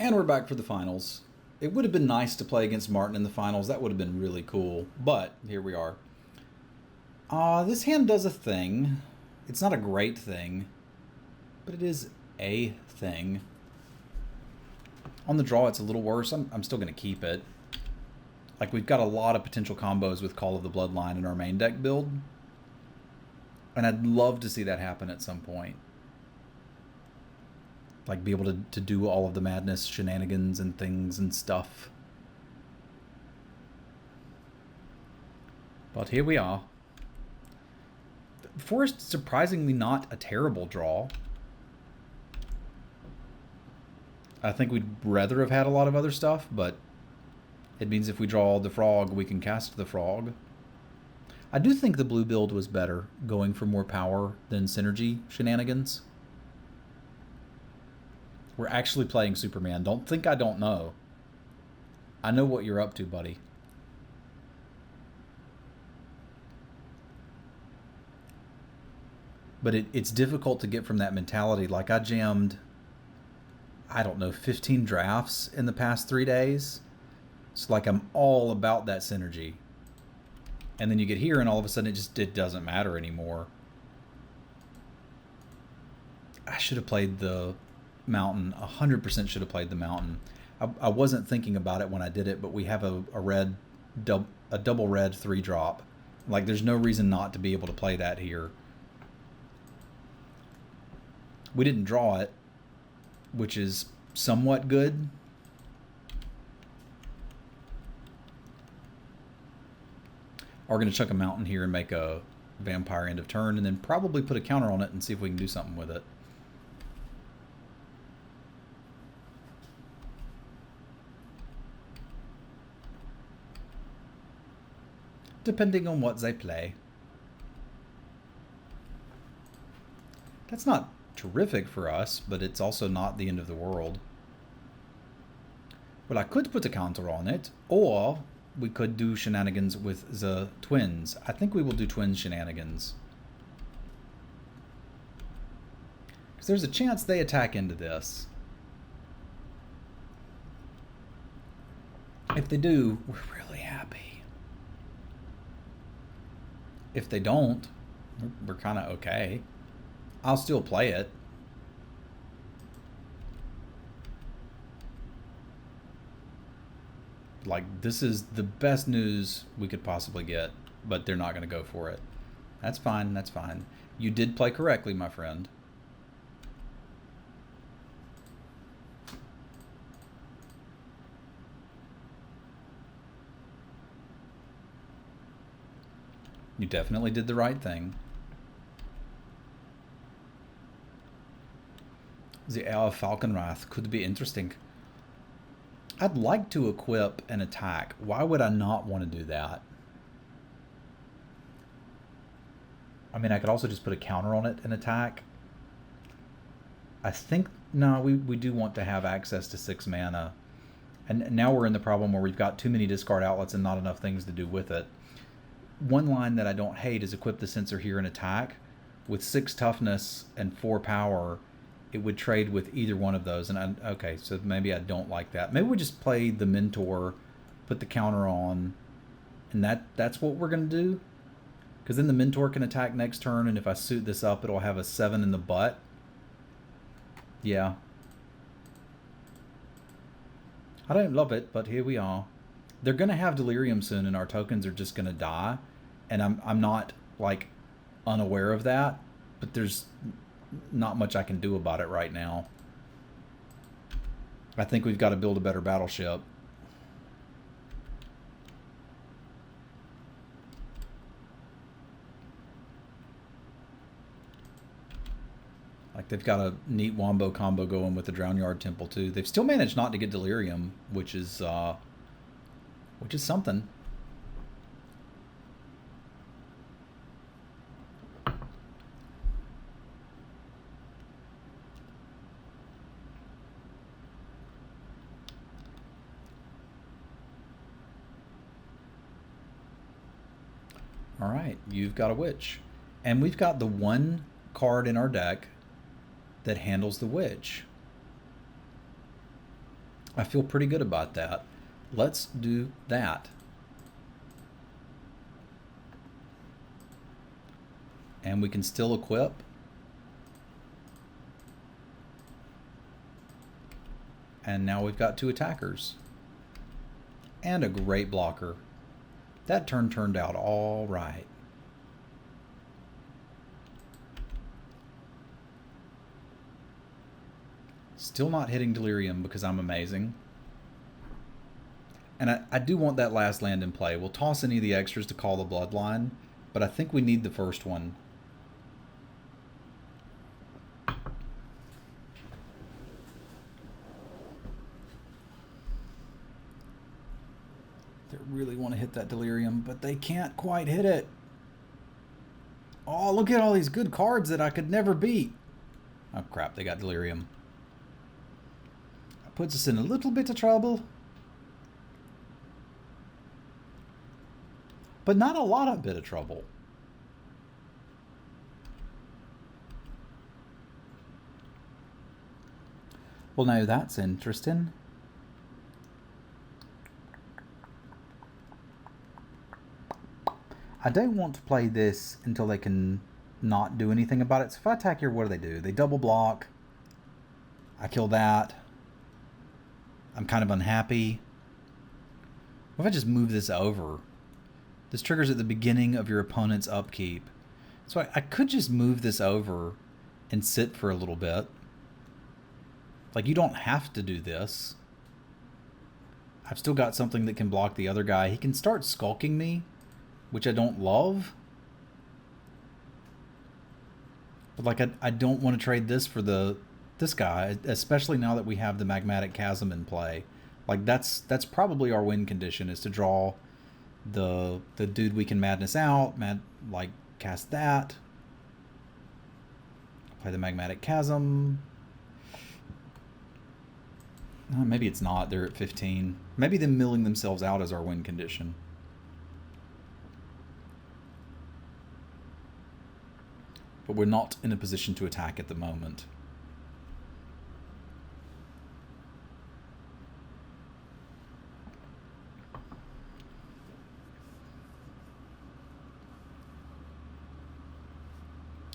And we're back for the finals. It would have been nice to play against Martin in the finals. That would have been really cool. But here we are. This hand does a thing. It's not a great thing, but it is a thing. On the draw, it's a little worse. I'm still going to keep it. Like, we've got a lot of potential combos with Call of the Bloodline in our main deck build. And I'd love to see that happen at some point. Like, be able to do all of the madness, shenanigans, and things and stuff. But here we are. Forest, surprisingly not a terrible draw. I think we'd rather have had a lot of other stuff, but it means if we draw the frog, we can cast the frog. I do think the blue build was better, going for more power than synergy shenanigans. We're actually playing Superman. Don't think I don't know. I know what you're up to, buddy. But it's difficult to get from that mentality. Like, I jammed, I don't know, 15 drafts in the past 3 days. So, like, I'm all about that synergy. And then you get here and all of a sudden it doesn't matter anymore. I should have played the mountain. 100% should have played the mountain. I wasn't thinking about it when I did it, but we have a double red 3-drop. Like, there's no reason not to be able to play that here. We didn't draw it, which is somewhat good. We're going to chuck a mountain here and make a vampire end of turn, and then probably put a counter on it and see if we can do something with it. Depending on what they play. That's not terrific for us, but it's also not the end of the world. Well, I could put a counter on it, or we could do shenanigans with the twins. I think we will do twin shenanigans. Because there's a chance they attack into this. If they do, we're really happy. If they don't, we're kind of okay. I'll still play it. Like, this is the best news we could possibly get, but they're not going to go for it. That's fine, that's fine. You did play correctly, my friend. You definitely did the right thing. The Heir of Falconwrath could be interesting. I'd like to equip an attack. Why would I not want to do that? I mean, I could also just put a counter on it and attack. I think, no, we do want to have access to 6 mana. And now we're in the problem where we've got too many discard outlets and not enough things to do with it. One line that I don't hate is equip the sensor here and attack. With 6 toughness and 4 power, it would trade with either one of those. And okay, so maybe I don't like that. Maybe we just play the Mentor, put the counter on, and that's what we're going to do. Because then the Mentor can attack next turn, and if I suit this up, it'll have a 7 in the butt. Yeah. I don't love it, but here we are. They're going to have Delirium soon, and our tokens are just going to die. And I'm not, like, unaware of that, but there's not much I can do about it right now. I think we've got to build a better battleship. Like, they've got a neat Wombo combo going with the Drownyard Temple too. They've still managed not to get Delirium, which is something. All right, you've got a witch. And we've got the one card in our deck that handles the witch. I feel pretty good about that. Let's do that. And we can still equip. And now we've got 2 attackers. And a great blocker. That turn turned out all right. Still not hitting Delirium because I'm amazing. And I do want that last land in play. We'll toss any of the extras to call the Bloodline, but I think we need the first one. They really want to hit that Delirium, but they can't quite hit it. Oh, look at all these good cards that I could never beat. Oh crap, they got Delirium. That puts us in a little bit of trouble. But not a lot of bit of trouble. Well, now that's interesting. I don't want to play this until they can not do anything about it. So if I attack here, what do? They double block. I kill that. I'm kind of unhappy. What if I just move this over? This triggers at the beginning of your opponent's upkeep. So I could just move this over and sit for a little bit. Like, you don't have to do this. I've still got something that can block the other guy. He can start skulking me, which I don't love. But like, I don't want to trade this for this guy, especially now that we have the Magmatic Chasm in play. Like, that's probably our win condition, is to draw the dude we can madness out, like cast that, play the Magmatic Chasm. Maybe it's not. They're at 15. Maybe them milling themselves out is our win condition. But we're not in a position to attack at the moment.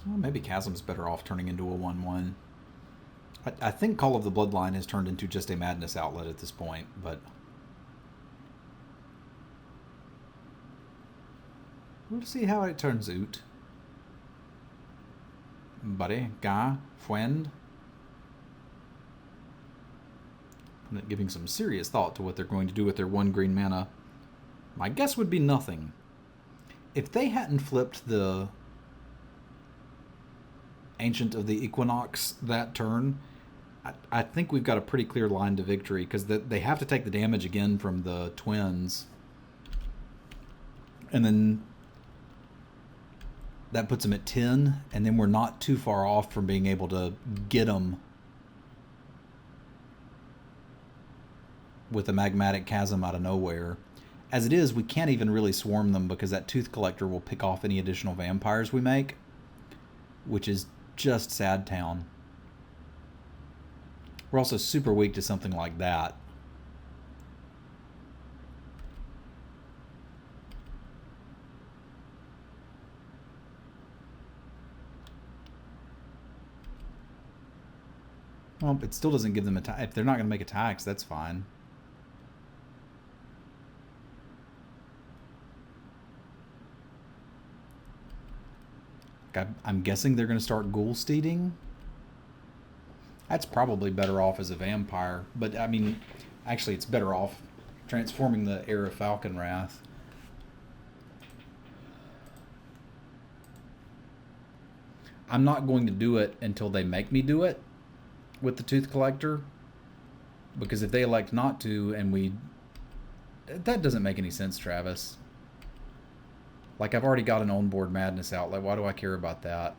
Well, maybe Chasm's better off turning into a 1/1. I think Call of the Bloodline has turned into just a madness outlet at this point, but we'll see how it turns out. Buddy, ga, friend. Giving some serious thought to what they're going to do with their 1 green mana. My guess would be nothing. If they hadn't flipped the Ancient of the Equinox that turn, I think we've got a pretty clear line to victory, because they have to take the damage again from the twins. And then that puts them at 10, and then we're not too far off from being able to get them with a Magmatic Chasm out of nowhere. As it is, we can't even really swarm them, because that Tooth Collector will pick off any additional vampires we make, which is just sad town. We're also super weak to something like that. Well, it still doesn't give them attack. If they're not going to make attacks, that's fine. I'm guessing they're going to start Ghoul Steeding. That's probably better off as a vampire. But, I mean, actually, it's better off transforming the Heir of Falcon Wrath. I'm not going to do it until they make me do it with the Tooth Collector. Because if they elect not to, and we... That doesn't make any sense, Travis. Like, I've already got an on-board madness outlet. Why do I care about that?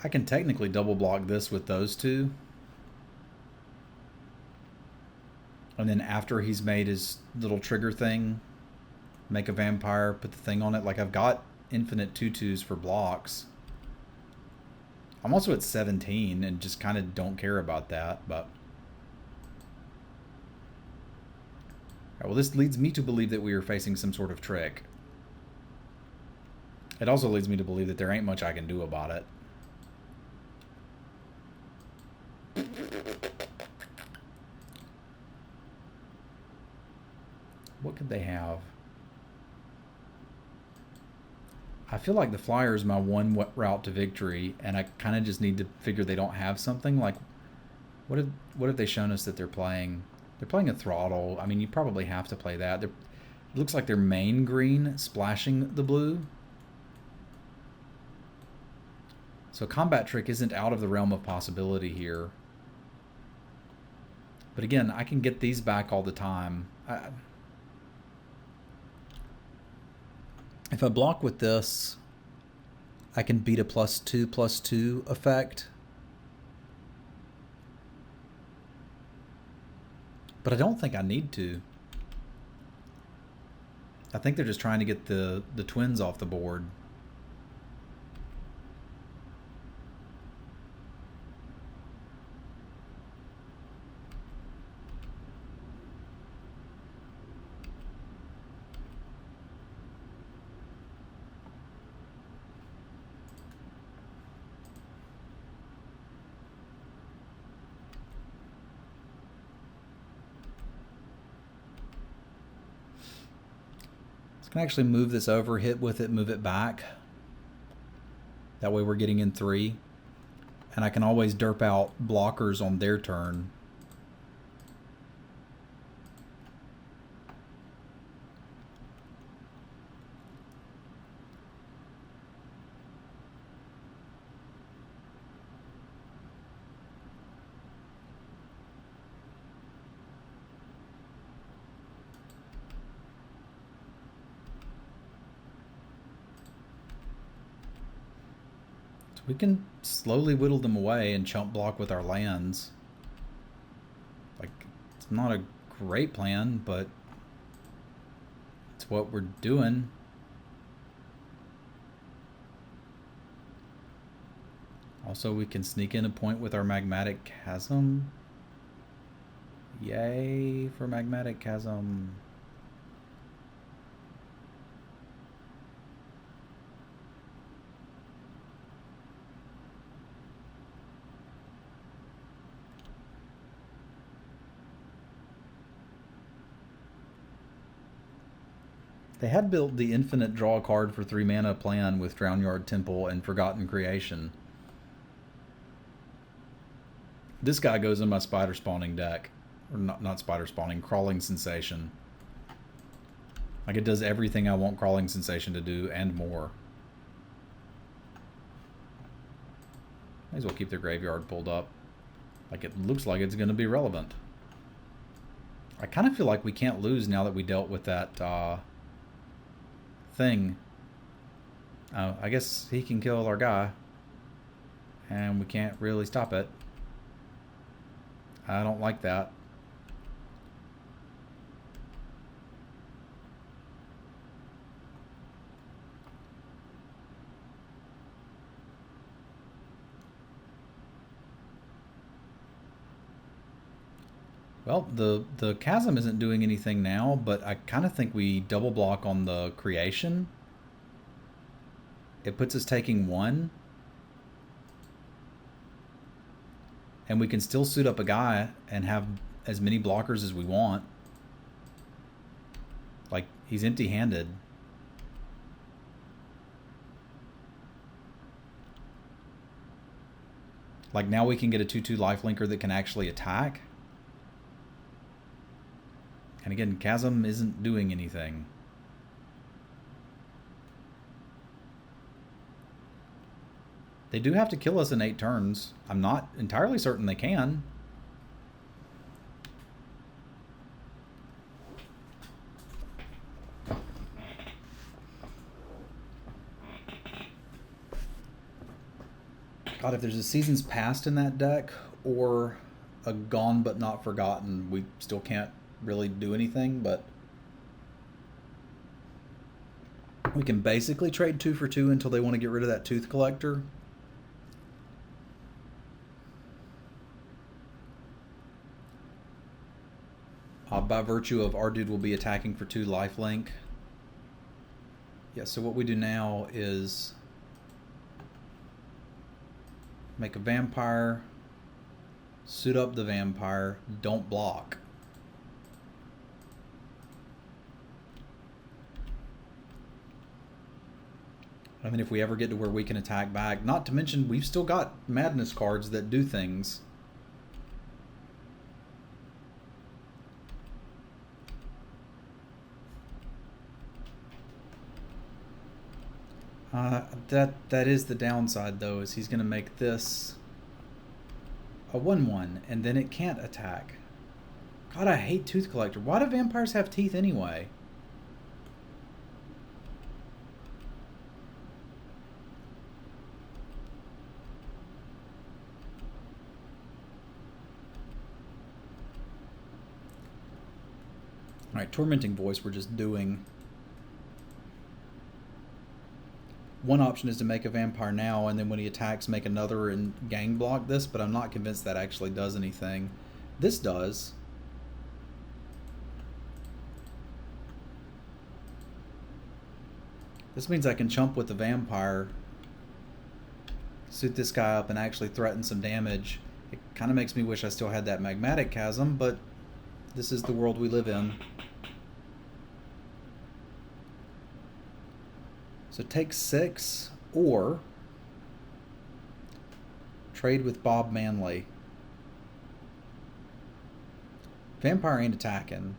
I can technically double block this with those two. And then after he's made his little trigger thing, make a vampire, put the thing on it. Like, I've got infinite 2/2s for blocks. I'm also at 17 and just kind of don't care about that, but... Right, well, this leads me to believe that we are facing some sort of trick. It also leads me to believe that there ain't much I can do about it. What could they have? I feel like the flyer is my one route to victory, and I kind of just need to figure they don't have something. Like, what have they shown us that they're playing? They're playing a throttle. I mean, you probably have to play that. It looks like their main green splashing the blue. So combat trick isn't out of the realm of possibility here. But again, I can get these back all the time. If I block with this, I can beat a +2/+2 effect. But I don't think I need to. I think they're just trying to get the twins off the board. I can actually move this over, hit with it, move it back. That way we're getting in 3. And I can always derp out blockers on their turn. We can slowly whittle them away and chump block with our lands. Like, it's not a great plan, but it's what we're doing. Also, we can sneak in a point with our Magmatic Chasm. Yay for Magmatic Chasm. They had built the infinite draw a card for 3 mana plan with Drownyard Temple and Forgotten Creation. This guy goes in my Spider Spawning deck. Or not Spider Spawning, Crawling Sensation. Like, it does everything I want Crawling Sensation to do and more. May as well keep their graveyard pulled up. Like, it looks like it's going to be relevant. I kind of feel like we can't lose now that we dealt with that thing. I guess he can kill our guy. And we can't really stop it. I don't like that. Well, the chasm isn't doing anything now, but I kind of think we double block on the creation. It puts us taking 1. And we can still suit up a guy and have as many blockers as we want. Like, he's empty-handed. Like, now we can get a 2/2 lifelinker that can actually attack. And again, Chasm isn't doing anything. They do have to kill us in 8 turns. I'm not entirely certain they can. God, if there's a Seasons Past in that deck, or a Gone But Not Forgotten, we still can't really do anything, but We can basically trade 2 for 2 until they want to get rid of that tooth collector. By virtue of our dude will be attacking for 2 lifelink. Yeah, so what we do now is make a vampire, suit up the vampire, don't block. I mean, if we ever get to where we can attack back, not to mention we've still got madness cards that do things. That is the downside, though, is he's going to make this a 1/1, and then it can't attack. God, I hate Tooth Collector. Why do vampires have teeth anyway? Alright, Tormenting Voice we're just doing. One option is to make a vampire now, and then when he attacks, make another and gang block this, but I'm not convinced that actually does anything. This does. This means I can chump with the vampire, suit this guy up, and actually threaten some damage. It kind of makes me wish I still had that Magmatic Chasm, but this is the world we live in. So take 6, or trade with Bob Manley. Vampire ain't attacking.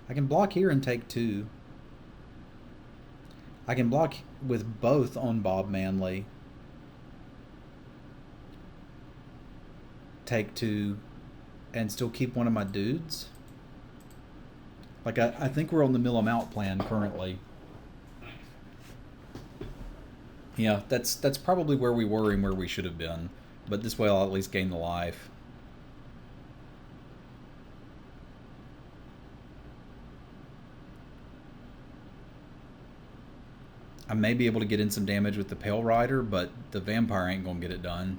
I can block here and take 2. I can block with both on Bob Manley. Take 2 and still keep one of my dudes. Like, I think we're on the mill 'em out plan currently. Yeah, that's probably where we were and where we should have been. But this way I'll at least gain the life. I may be able to get in some damage with the Pale Rider, but the Vampire ain't gonna get it done.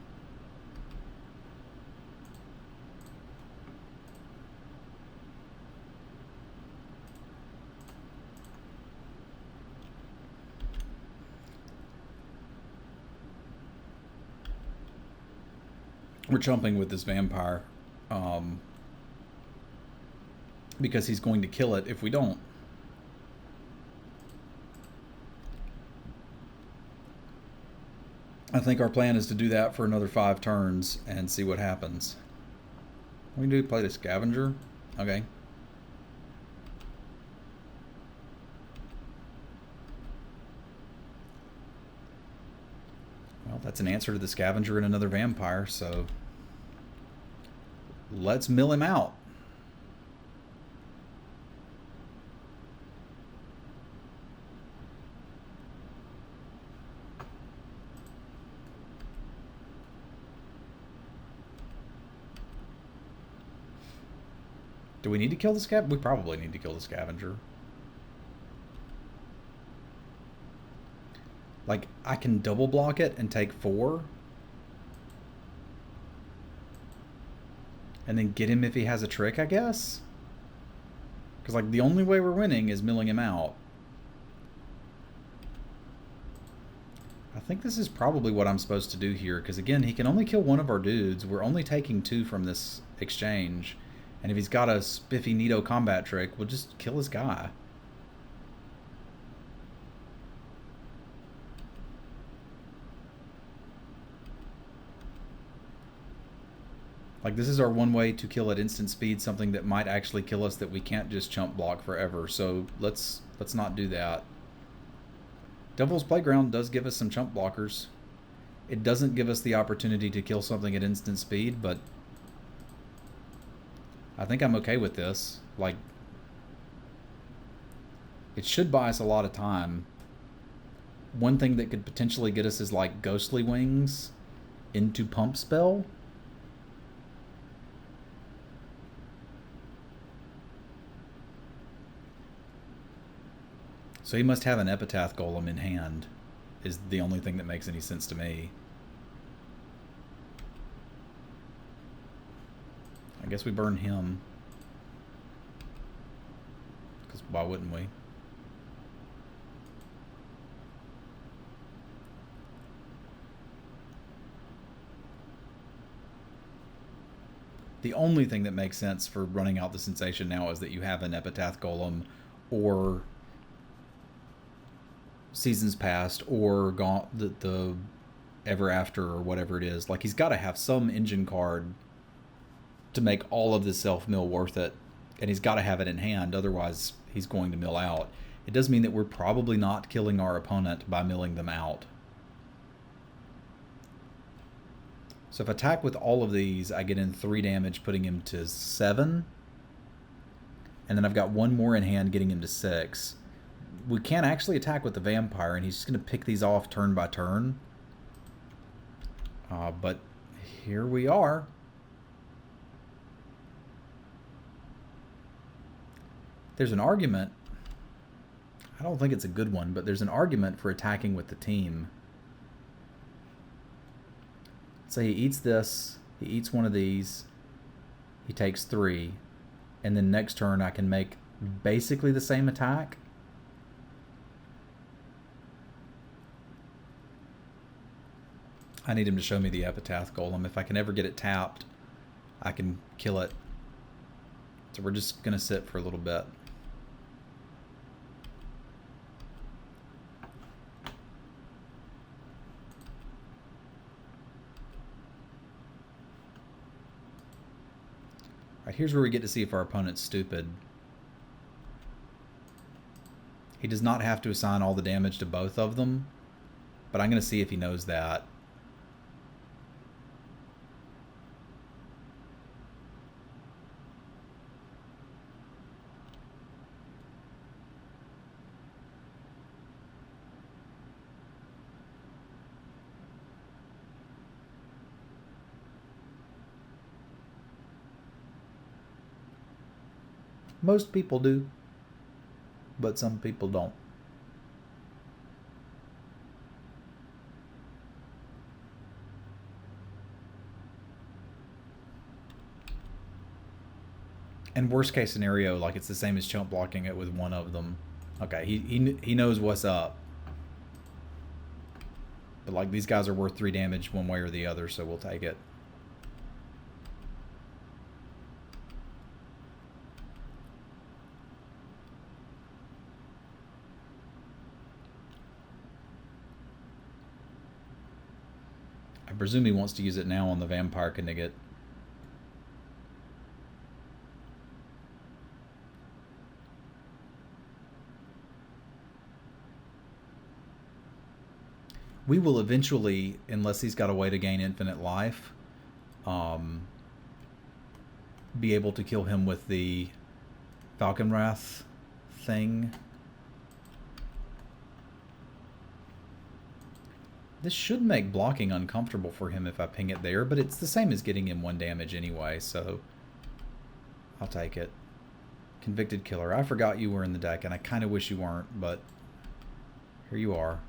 We're chumping with this vampire because he's going to kill it if we don't. I think our plan is to do that for another 5 turns and see what happens. We can do play the Scavenger. Okay. Well, that's an answer to the Scavenger and another vampire, so let's mill him out. Do we need to kill the Scavenger? We probably need to kill the Scavenger. Like, I can double block it and take 4. And then get him if he has a trick, I guess? Because, like, the only way we're winning is milling him out. I think this is probably what I'm supposed to do here. Because, again, he can only kill one of our dudes. We're only taking 2 from this exchange. And if he's got a spiffy Nito combat trick, we'll just kill his guy. Like, this is our one way to kill at instant speed something that might actually kill us that we can't just chump block forever. So let's not do that. Devil's Playground does give us some chump blockers. It doesn't give us the opportunity to kill something at instant speed, but I think I'm okay with this. Like, it should buy us a lot of time. One thing that could potentially get us is like Ghostly Wings into Pump Spell. So he must have an Epitaph Golem in hand, is the only thing that makes any sense to me. I guess we burn him. Because why wouldn't we? The only thing that makes sense for running out the sensation now is that you have an Epitaph Golem or Seasons Past or the Ever After or whatever it is. Like, he's got to have some engine card to make all of the self-mill worth it. And he's got to have it in hand, otherwise he's going to mill out. It does mean that we're probably not killing our opponent by milling them out. So if I attack with all of these, I get in 3 damage, putting him to 7. And then I've got 1 more in hand, getting him to 6. We can't actually attack with the vampire, and he's just going to pick these off turn by turn. But here we are. There's an argument. I don't think it's a good one, but there's an argument for attacking with the team. So he eats this, he eats one of these, he takes 3, and then next turn I can make basically the same attack. I need him to show me the Epitaph Golem. If I can ever get it tapped, I can kill it. So we're just going to sit for a little bit. Alright, here's where we get to see if our opponent's stupid. He does not have to assign all the damage to both of them, but I'm going to see if he knows that. Most people do, but some people don't. And worst case scenario, like, it's the same as chump blocking it with one of them. Okay, he knows what's up. But like, these guys are worth 3 damage one way or the other, so we'll take it. I presume he wants to use it now on the Vampire Knigget. We will eventually, unless he's got a way to gain infinite life, be able to kill him with the Falcon Wrath thing. This should make blocking uncomfortable for him if I ping it there, but it's the same as getting him 1 damage anyway, so I'll take it. Convicted Killer. I forgot you were in the deck, and I kind of wish you weren't, but here you are.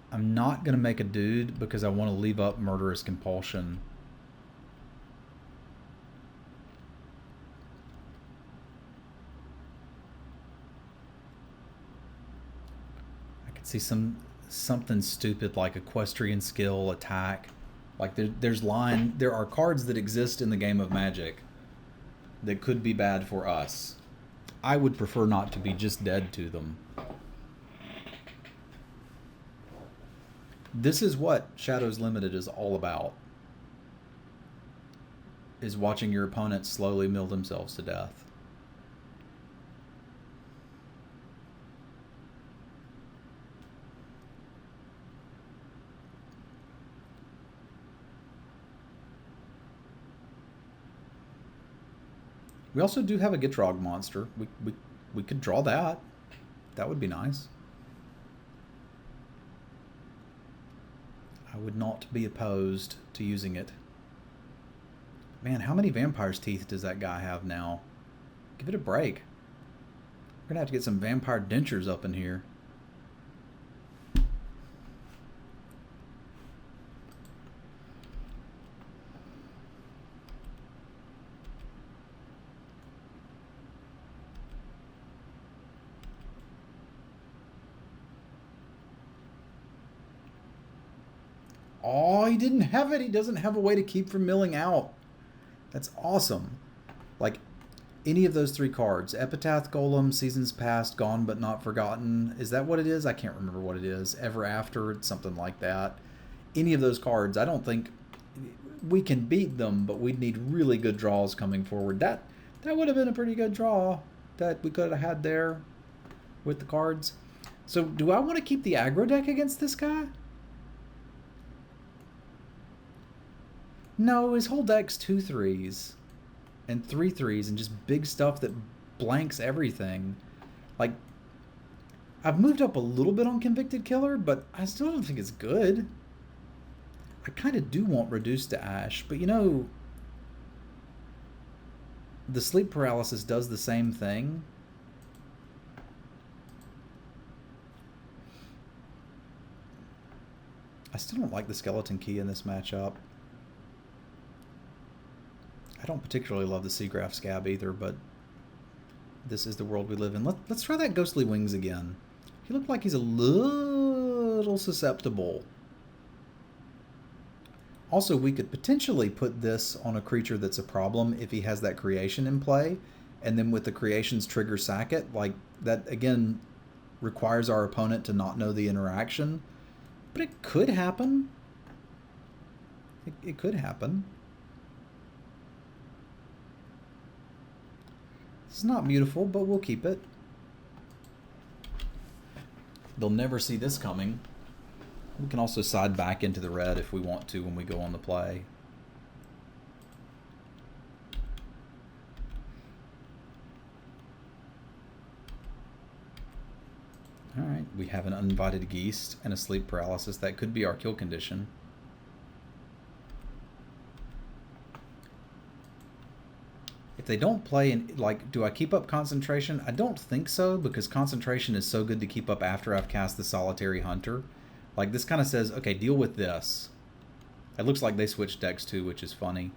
I'm not going to make a dude because I want to leave up Murderous Compulsion. I could see something stupid like Equestrian Skill, Attack. Like there are cards that exist in the game of Magic that could be bad for us. I would prefer not to be just dead to them. This is what Shadows Limited is all about. Is watching your opponents slowly mill themselves to death. We also do have a Gitrog monster. We could draw that. That would be nice. I would not be opposed to using it. Man, how many Vampire's Teeth does that guy have now? Give it a break. We're gonna have to get some Vampire Dentures up in here. Oh, he didn't have it. He doesn't have a way to keep from milling out. That's awesome. Like, any of those three cards. Epitaph Golem, Seasons Past, Gone But Not Forgotten. Is that what it is? I can't remember what it is. Ever After, something like that. Any of those cards, I don't think we can beat them, but we'd need really good draws coming forward. That would have been a pretty good draw that we could have had there with the cards. So do I want to keep the aggro deck against this guy? No, his whole deck's 2/3s and 3/3s and just big stuff that blanks everything. Like, I've moved up a little bit on Convicted Killer, but I still don't think it's good. I kind of do want Reduced to Ash, but you know, the Sleep Paralysis does the same thing. I still don't like the Skeleton Key in this matchup. I don't particularly love the Seagraph Scab either, but this is the world we live in. Let's try that Ghostly Wings again. He looked like he's a little susceptible. Also, we could potentially put this on a creature that's a problem if he has that creation in play, and then with the creations trigger sack it. Like, that, again, requires our opponent to not know the interaction. But it could happen. It could happen. It's not beautiful, but we'll keep it. They'll never see this coming. We can also side back into the red if we want to when we go on the play. Alright, we have an Uninvited Geast and a Sleep Paralysis. That could be our kill condition. If they don't play, like, do I keep up Concentration? I don't think so, because Concentration is so good to keep up after I've cast the Solitary Hunter. Like, this kind of says, okay, deal with this. It looks like they switched decks too, which is funny.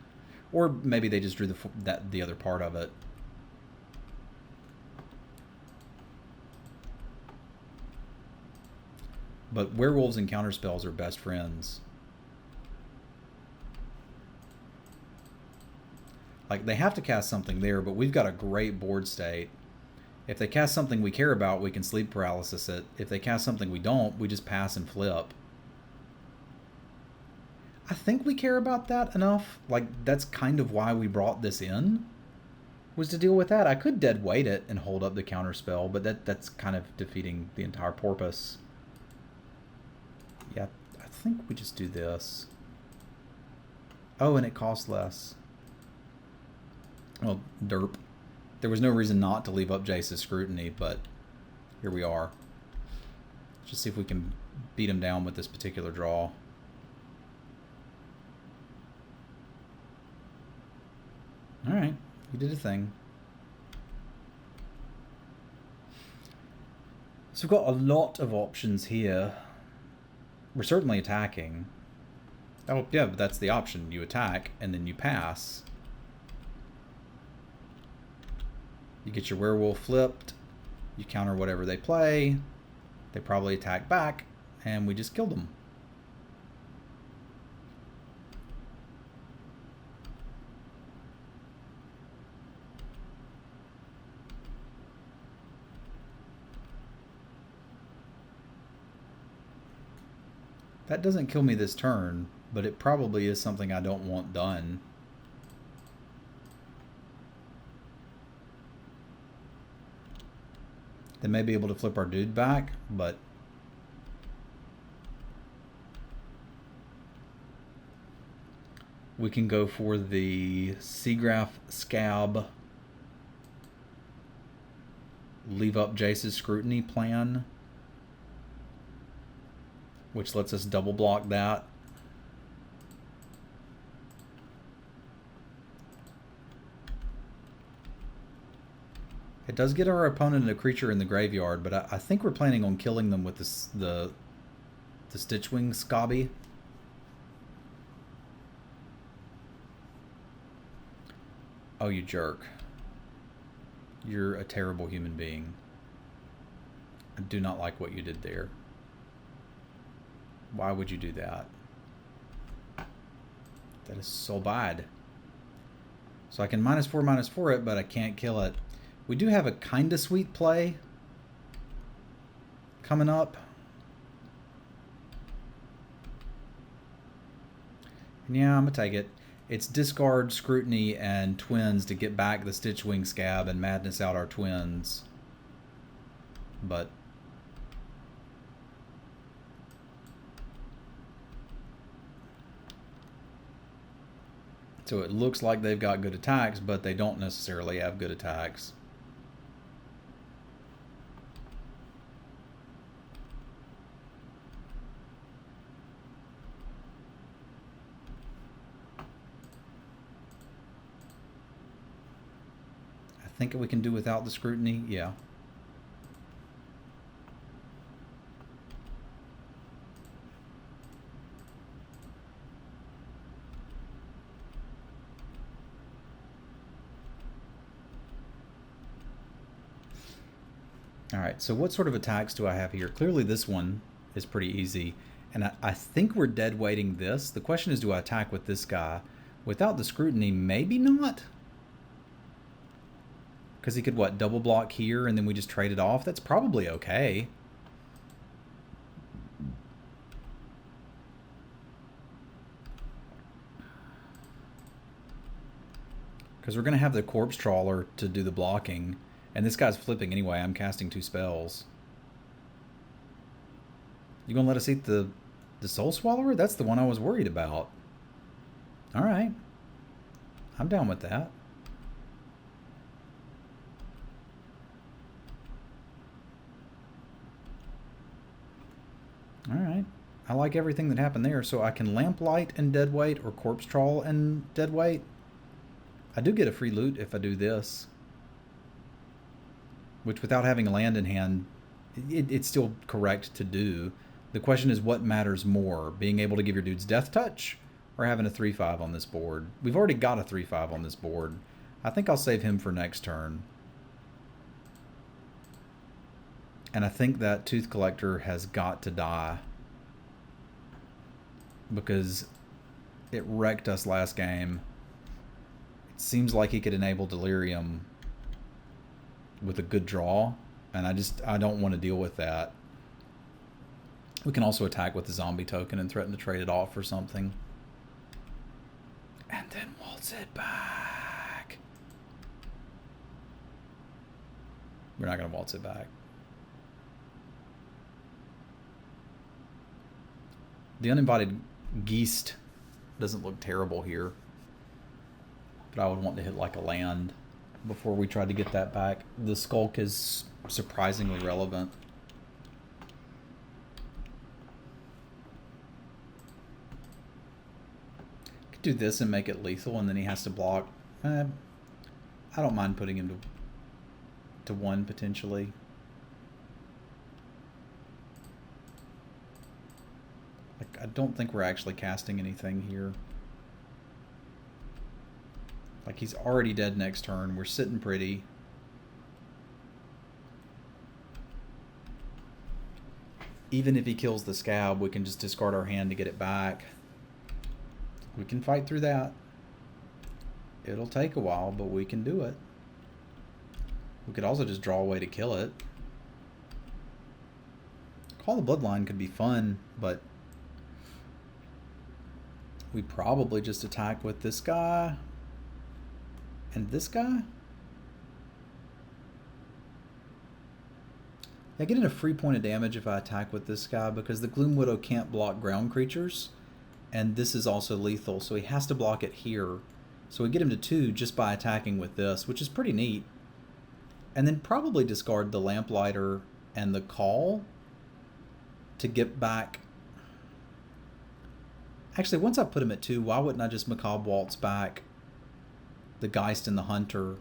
Or maybe they just drew the other part of it. But werewolves and counterspells are best friends. Like, they have to cast something there, but we've got a great board state. If they cast something we care about, we can Sleep Paralysis it. If they cast something we don't, we just pass and flip. I think we care about that enough. Like, that's kind of why we brought this in, was to deal with that. I could dead weight it and hold up the counterspell, but that's kind of defeating the entire purpose. Yeah, I think we just do this. Oh, and it costs less. Well, derp. There was no reason not to leave up Jace's Scrutiny, but here we are. Let's just see if we can beat him down with this particular draw. Alright, you did a thing. So we've got a lot of options here. We're certainly attacking. Oh, yeah, but that's the option. You attack, and then you pass. You get your werewolf flipped, you counter whatever they play, they probably attack back, and we just killed them. That doesn't kill me this turn, but it probably is something I don't want done. They may be able to flip our dude back, but we can go for the Seagraph Scab leave up Jace's Scrutiny plan, which lets us double block that. It does get our opponent a creature in the graveyard, but I think we're planning on killing them with the Stitchwing Scobby. Oh, you jerk. You're a terrible human being. I do not like what you did there. Why would you do that? That is so bad. So I can -4/-4 it, but I can't kill it. We do have a kinda sweet play coming up. Yeah, I'm gonna take it. It's discard Scrutiny and Twins to get back the Stitchwing Scab and madness out our Twins. But so it looks like they've got good attacks, but they don't necessarily have good attacks. I think we can do without the Scrutiny, yeah. Alright, so what sort of attacks do I have here? Clearly this one is pretty easy. And I think we're dead weighting this. The question is, do I attack with this guy? Without the Scrutiny, maybe not. Because he could, what, double block here and then we just trade it off? That's probably okay. Because we're going to have the Corpse Trawler to do the blocking. And this guy's flipping anyway. I'm casting 2 spells. You going to let us eat the Soul Swallower? That's the one I was worried about. Alright. I'm down with that. Alright. I like everything that happened there. So I can Lamplight and Deadweight or Corpse Trawl and Deadweight. I do get a free loot if I do this. Which, without having a land in hand, it's still correct to do. The question is, what matters more? Being able to give your dudes Death Touch or having a 3/5 on this board? We've already got a 3/5 on this board. I think I'll save him for next turn. And I think that Tooth Collector has got to die. Because it wrecked us last game. It seems like he could enable Delirium with a good draw. And I don't want to deal with that. We can also attack with the zombie token and threaten to trade it off for something. And then waltz it back. We're not going to waltz it back. The uninvited Geist doesn't look terrible here. But I would want to hit like a land before we try to get that back. The Skulk is surprisingly relevant. Could do this and make it lethal and then he has to block. I don't mind putting him to 1 potentially. Like, I don't think we're actually casting anything here. Like, he's already dead next turn. We're sitting pretty. Even if he kills the Scab, we can just discard our hand to get it back. We can fight through that. It'll take a while, but we can do it. We could also just draw a way to kill it. Call the Bloodline could be fun, but we probably just attack with this guy and this guy. I get in a free point of damage if I attack with this guy because the Gloom Widow can't block ground creatures, and this is also lethal, so he has to block it here. So we get him to 2 just by attacking with this, which is pretty neat. And then probably discard the Lamplighter and the Call to get back. Actually, once I put him at 2, why wouldn't I just Macabre Waltz back the Geist and the Hunter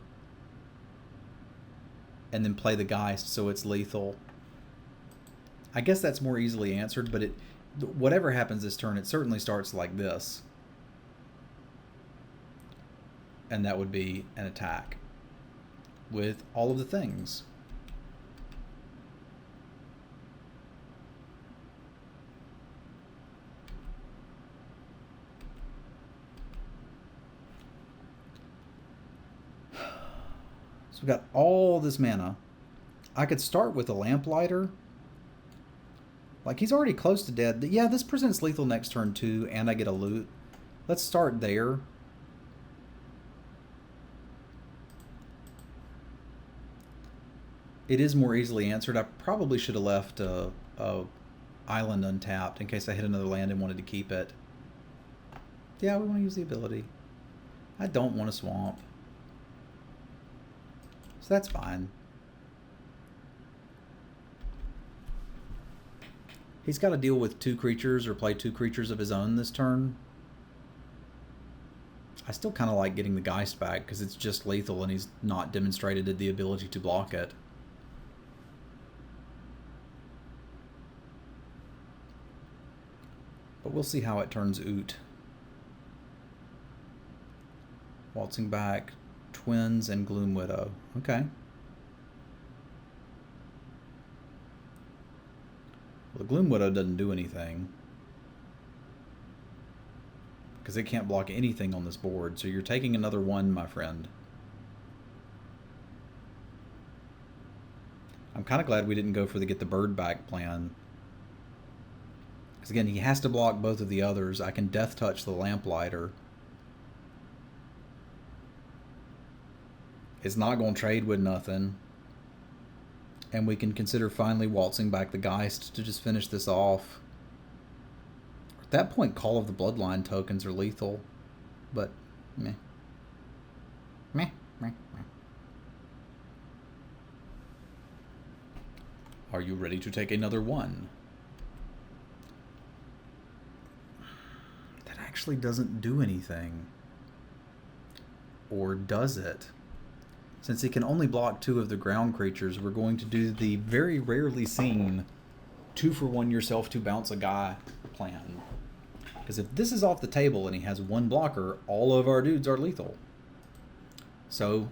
and then play the Geist so it's lethal? I guess that's more easily answered, but whatever happens this turn, it certainly starts like this. And that would be an attack with all of the things. So we've got all this mana. I could start with a Lamplighter. Like, he's already close to dead. Yeah, this presents lethal next turn too, and I get a loot. Let's start there. It is more easily answered. I probably should have left a island untapped in case I hit another land and wanted to keep it. Yeah, we want to use the ability. I don't want a swamp. So that's fine. He's got to deal with 2 creatures or play 2 creatures of his own this turn. I still kind of like getting the Geist back because it's just lethal and he's not demonstrated the ability to block it. But we'll see how it turns out. Waltzing back, Twins, and Gloom Widow. Okay. Well, the Gloom Widow doesn't do anything because it can't block anything on this board. So you're taking another 1, my friend. I'm kind of glad we didn't go for the get the bird back plan. Because again, he has to block both of the others. I can death touch the Lamplighter. It's not going to trade with nothing. And we can consider finally waltzing back the Geist to just finish this off. At that point, Call of the Bloodline tokens are lethal. But, meh. Meh, meh, meh. Are you ready to take another 1? That actually doesn't do anything. Or does it? Since he can only block 2 of the ground creatures, we're going to do the very rarely seen 2-for-1 yourself to bounce a guy plan. Because if this is off the table and he has 1 blocker, all of our dudes are lethal. So,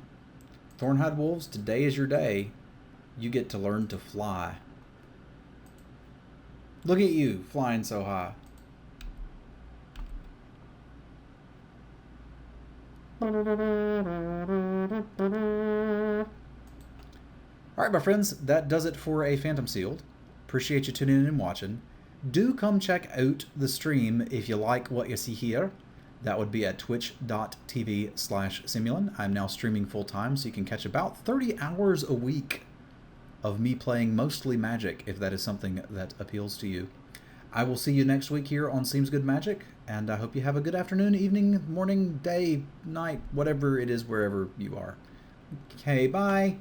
Thornhide Wolves, today is your day. You get to learn to fly. Look at you, flying so high. Alright, my friends, that does it for a Phantom Sealed. Appreciate you tuning in and watching. Do come check out the stream if you like what you see here. That would be at twitch.tv/Simulin. I'm now streaming full-time, so you can catch about 30 hours a week of me playing mostly Magic, if that is something that appeals to you. I will see you next week here on SeemsGoodMagic, and I hope you have a good afternoon, evening, morning, day, night, whatever it is, wherever you are. Okay, bye!